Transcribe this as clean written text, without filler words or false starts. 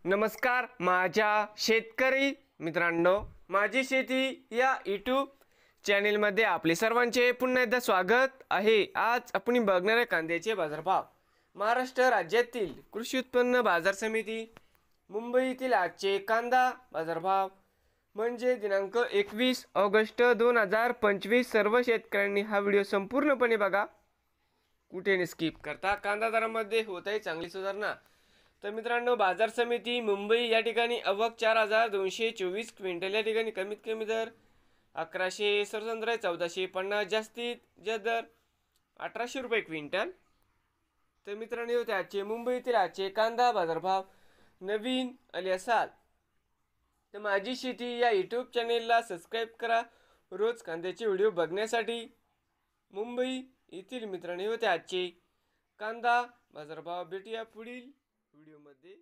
नमस्कार माझ्या शेतकरी मित्रांनो, माझी शेती या यूट्यूब चॅनलमध्ये आपले सर्वांचे पुन्हा एकदा स्वागत आहे। आज आपण बघणार आहे कांद्याचे बाजारभाव। महाराष्ट्र राज्यातील कृषी उत्पन्न बाजार समिती मुंबईतील आजचे कांदा बाजारभाव म्हणजे दिनांक 21 ऑगस्ट 2025। सर्व शेतकऱ्यांनी हा व्हिडिओ संपूर्णपणे बघा, कुठे स्किप करता। कांदा दरामध्ये होत आहे चांगली सुधारणा। तर मित्रांनो, बाजार समिती मुंबई या ठिकाणी आवक 4224 क्विंटल, या ठिकाणी कमीत कमी दर 1100, सर्वसाधारण 1450, जास्तीत जास्त दर 1800 रुपये क्विंटल। तर मित्रांनो, त्याचे मुंबईतील आजचे कांदा बाजारभाव नवीन आले असाल तर माझी शेती या यूट्यूब चॅनेलला सबस्क्राईब करा रोज कांद्याचे व्हिडिओ बघण्यासाठी। मुंबई येथील मित्रांनो, आजचे कांदा बाजारभाव भेटूया पुढील व्हिडिओमध्ये।